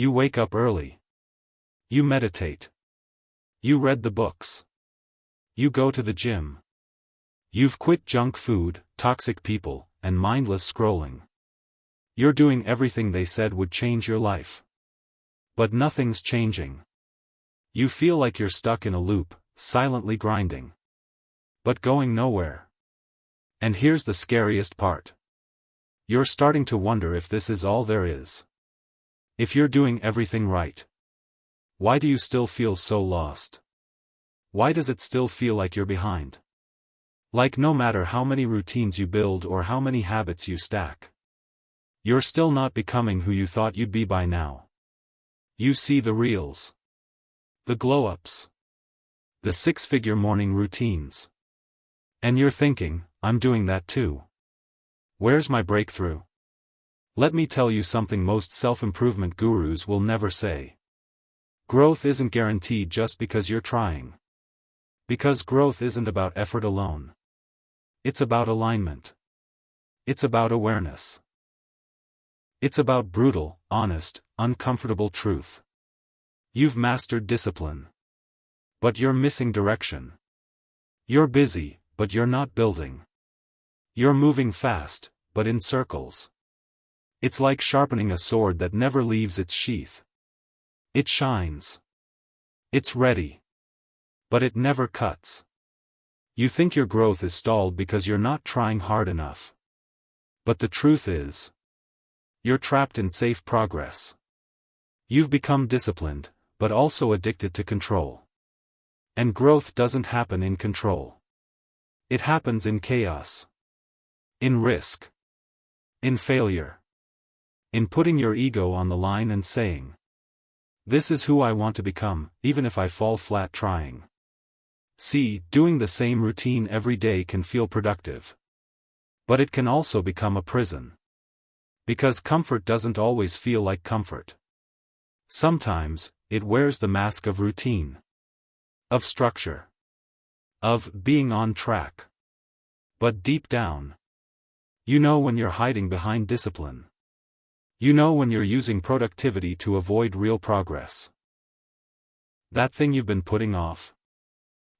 You wake up early. You meditate. You read the books. You go to the gym. You've quit junk food, toxic people, and mindless scrolling. You're doing everything they said would change your life. But nothing's changing. You feel like you're stuck in a loop, silently grinding. But going nowhere. And here's the scariest part. You're starting to wonder if this is all there is. If you're doing everything right. Why do you still feel so lost? Why does it still feel like you're behind? Like no matter how many routines you build or how many habits you stack, you're still not becoming who you thought you'd be by now. You see the reels. The glow-ups. The six-figure morning routines. And you're thinking, I'm doing that too. Where's my breakthrough? Let me tell you something most self-improvement gurus will never say. Growth isn't guaranteed just because you're trying. Because growth isn't about effort alone. It's about alignment. It's about awareness. It's about brutal, honest, uncomfortable truth. You've mastered discipline. But you're missing direction. You're busy, but you're not building. You're moving fast, but in circles. It's like sharpening a sword that never leaves its sheath. It shines. It's ready. But it never cuts. You think your growth is stalled because you're not trying hard enough. But the truth is, you're trapped in safe progress. You've become disciplined, but also addicted to control. And growth doesn't happen in control. It happens in chaos. In risk. In failure. In putting your ego on the line and saying, this is who I want to become, even if I fall flat trying. See, doing the same routine every day can feel productive. But it can also become a prison. Because comfort doesn't always feel like comfort. Sometimes, it wears the mask of routine. Of structure. Of being on track. But deep down, you know when you're hiding behind discipline. You know when you're using productivity to avoid real progress. That thing you've been putting off.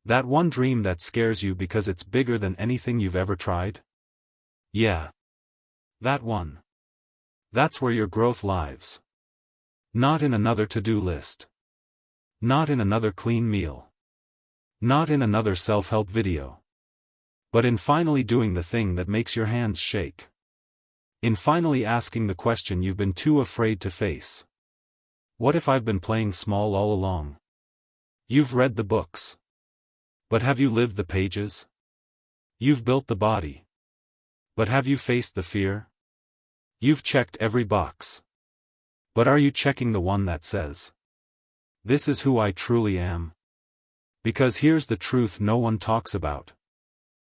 That one dream that scares you because it's bigger than anything you've ever tried? Yeah. That one. That's where your growth lies. Not in another to-do list. Not in another clean meal. Not in another self-help video. But in finally doing the thing that makes your hands shake. In finally asking the question you've been too afraid to face. What if I've been playing small all along? You've read the books. But have you lived the pages? You've built the body. But have you faced the fear? You've checked every box. But are you checking the one that says, this is who I truly am? Because here's the truth no one talks about.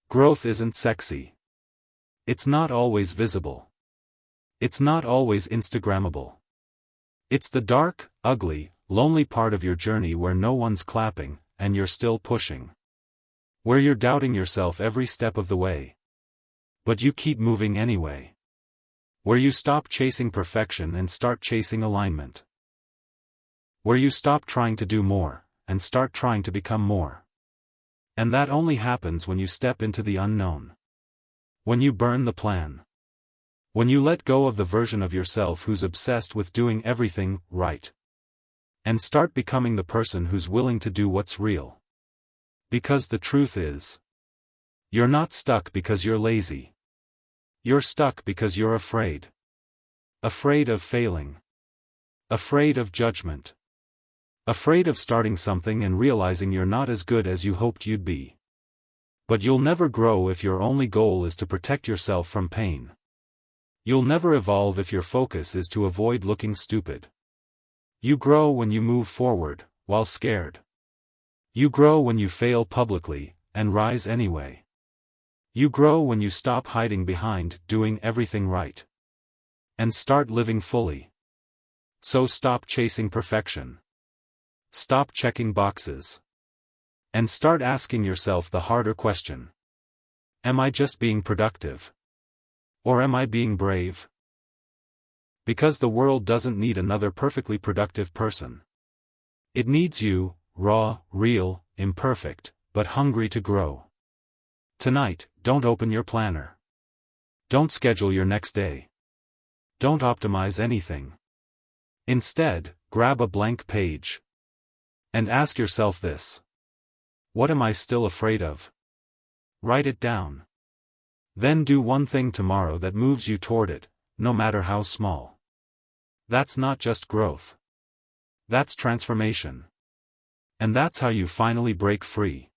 Growth isn't sexy. It's not always visible. It's not always Instagrammable. It's the dark, ugly, lonely part of your journey where no one's clapping, and you're still pushing. Where you're doubting yourself every step of the way. But you keep moving anyway. Where you stop chasing perfection and start chasing alignment. Where you stop trying to do more, and start trying to become more. And that only happens when you step into the unknown. When you burn the plan. When you let go of the version of yourself who's obsessed with doing everything right. And start becoming the person who's willing to do what's real. Because the truth is, you're not stuck because you're lazy. You're stuck because you're afraid. Afraid of failing. Afraid of judgment. Afraid of starting something and realizing you're not as good as you hoped you'd be. But you'll never grow if your only goal is to protect yourself from pain. You'll never evolve if your focus is to avoid looking stupid. You grow when you move forward, while scared. You grow when you fail publicly, and rise anyway. You grow when you stop hiding behind doing everything right. And start living fully. So stop chasing perfection. Stop checking boxes. And start asking yourself the harder question. Am I just being productive? Or am I being brave? Because the world doesn't need another perfectly productive person. It needs you, raw, real, imperfect, but hungry to grow. Tonight, don't open your planner. Don't schedule your next day. Don't optimize anything. Instead, grab a blank page. And ask yourself this. What am I still afraid of? Write it down. Then do one thing tomorrow that moves you toward it, no matter how small. That's not just growth. That's transformation. And that's how you finally break free.